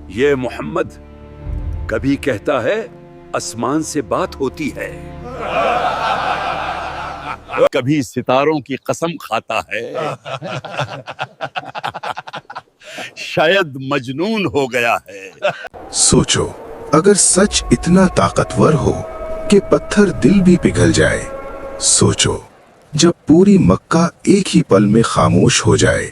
یہ محمد کبھی کہتا ہے آسمان سے بات ہوتی ہے، کبھی ستاروں کی قسم کھاتا ہے، شاید مجنون ہو گیا ہے۔ سوچو اگر سچ اتنا طاقتور ہو کہ پتھر دل بھی پگھل جائے، سوچو جب پوری مکہ ایک ہی پل میں خاموش ہو جائے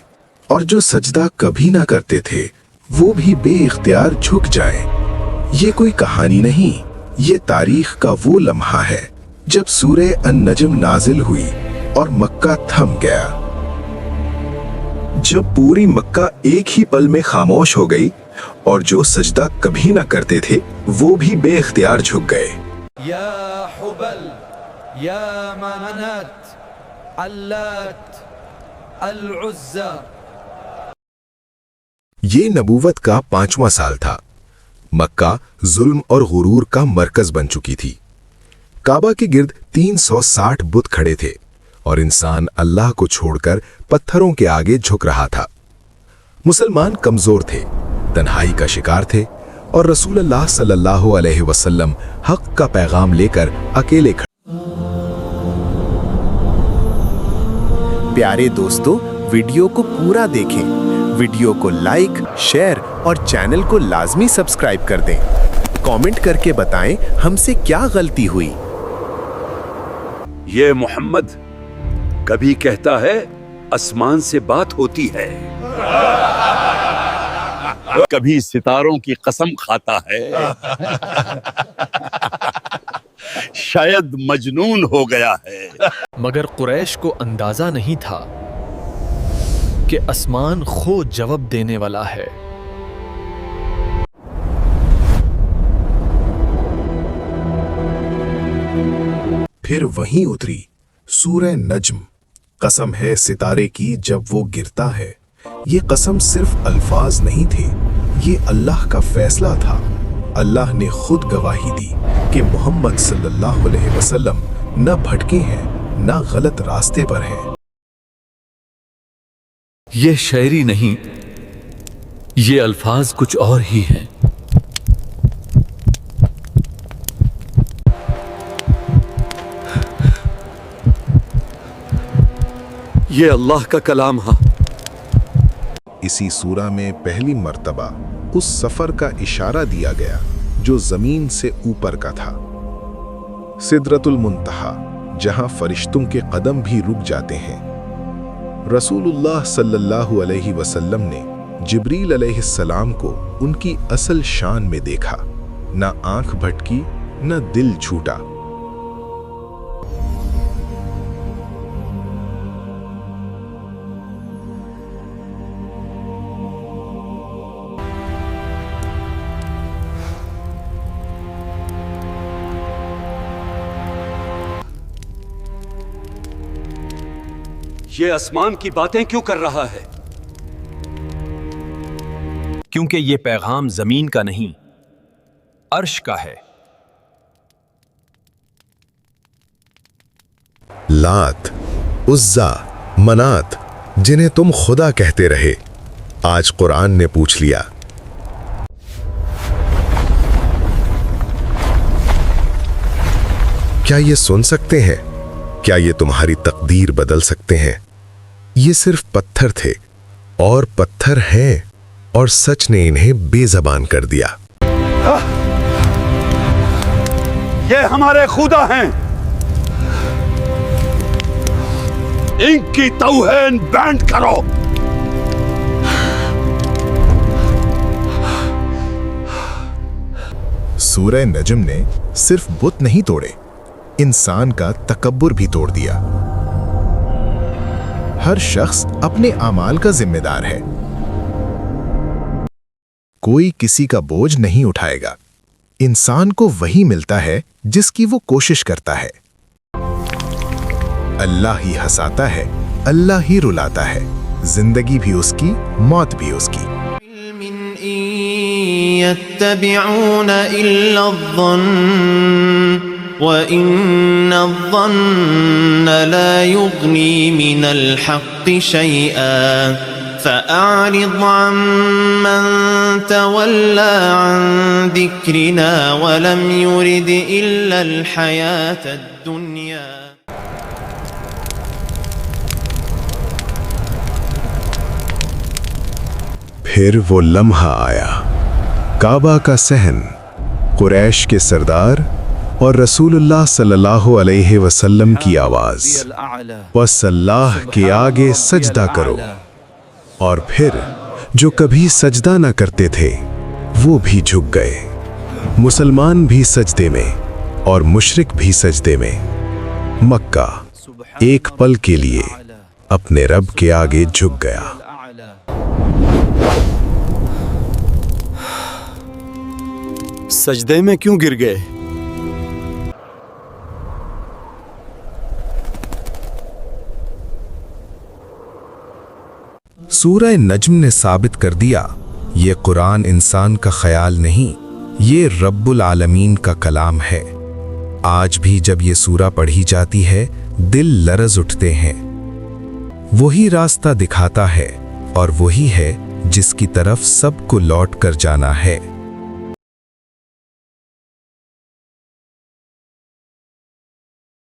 اور جو سجدہ کبھی نہ کرتے تھے وہ بھی بے اختیار جھک جائے۔ یہ کوئی کہانی نہیں، یہ تاریخ کا وہ لمحہ ہے جب سورہ النجم نازل ہوئی اور مکہ تھم گیا۔ جب پوری مکہ ایک ہی پل میں خاموش ہو گئی اور جو سجدہ کبھی نہ کرتے تھے وہ بھی بے اختیار جھک گئے۔ یا حبل یا منات اللات العزى۔ یہ نبوت کا 5واں سال تھا۔ مکہ ظلم اور غرور کا مرکز بن چکی تھی۔ کعبہ کے گرد 360 بت کھڑے تھے اور انسان اللہ کو چھوڑ کر پتھروں کے آگے جھک رہا تھا۔ مسلمان کمزور تھے، تنہائی کا شکار تھے اور رسول اللہ صلی اللہ علیہ وسلم حق کا پیغام لے کر اکیلے کھڑے۔ پیارے دوستو، ویڈیو کو پورا دیکھیں، ویڈیو کو لائک، شیئر اور چینل کو لازمی سبسکرائب کر دیں۔ کامنٹ کر کے بتائیں ہم سے کیا غلطی ہوئی۔ یہ محمد کبھی کہتا ہے آسمان سے بات ہوتی ہے، کبھی ستاروں کی قسم کھاتا ہے، شاید مجنون ہو گیا ہے۔ مگر قریش کو اندازہ نہیں تھا کہ آسمان خود جواب دینے والا ہے۔ پھر وہیں اتری سورہ نجم۔ قسم ہے ستارے کی جب وہ گرتا ہے۔ یہ قسم صرف الفاظ نہیں تھے، یہ اللہ کا فیصلہ تھا۔ اللہ نے خود گواہی دی کہ محمد صلی اللہ علیہ وسلم نہ بھٹکے ہیں نہ غلط راستے پر ہیں۔ یہ شاعری نہیں، یہ الفاظ کچھ اور ہی ہیں۔ یہ اللہ کا کلام ہے۔ اسی سورہ میں پہلی مرتبہ اس سفر کا اشارہ دیا گیا جو زمین سے اوپر کا تھا، سدرۃ المنتہا، جہاں فرشتوں کے قدم بھی رک جاتے ہیں۔ رسول اللہ صلی اللہ علیہ وسلم نے جبریل علیہ السلام کو ان کی اصل شان میں دیکھا، نہ آنکھ بھٹکی نہ دل چھوٹا۔ یہ آسمان کی باتیں کیوں کر رہا ہے؟ کیونکہ یہ پیغام زمین کا نہیں، عرش کا ہے۔ لات، عزا، منات، جنہیں تم خدا کہتے رہے، آج قرآن نے پوچھ لیا۔ کیا یہ سن سکتے ہیں؟ کیا یہ تمہاری تقدیر بدل سکتے ہیں؟ یہ صرف پتھر تھے اور پتھر ہیں، اور سچ نے انہیں بے زبان کر دیا۔ یہ ہمارے خدا ہیں، ان کی توہین بینڈ کرو۔ سورہ نجم نے صرف بت نہیں توڑے، انسان کا تکبر بھی توڑ دیا۔ ہر شخص اپنے اعمال کا ذمہ دار ہے، کوئی کسی کا بوجھ نہیں اٹھائے گا۔ انسان کو وہی ملتا ہے جس کی وہ کوشش کرتا ہے۔ اللہ ہی ہنساتا ہے، اللہ ہی رلاتا ہے، زندگی بھی اس کی، موت بھی اس کی۔ يتبعون إلا الظن وَإِنَّ الظَّنَّ لَا يُغْنِي مِنَ الْحَقِّ شَيْئًا فأعرض عمن تولى عن ذكرنا ولم يرد إلا الحياة الدنيا. پھر وہ لمحہ آیا، کعبہ کا صحن، قریش کے سردار اور رسول اللہ صلی اللہ علیہ وسلم کی آواز، بس اللہ کے آگے سجدہ کرو۔ اور پھر جو کبھی سجدہ نہ کرتے تھے وہ بھی جھک گئے، مسلمان بھی سجدے میں اور مشرک بھی سجدے میں۔ مکہ ایک پل کے لیے اپنے رب کے آگے جھک گیا۔ سجدے میں کیوں گر گئے؟ سورہ نجم نے ثابت کر دیا، یہ قرآن انسان کا خیال نہیں، یہ رب العالمین کا کلام ہے۔ آج بھی جب یہ سورہ پڑھی جاتی ہے دل لرز اٹھتے ہیں۔ وہی راستہ دکھاتا ہے اور وہی ہے جس کی طرف سب کو لوٹ کر جانا ہے۔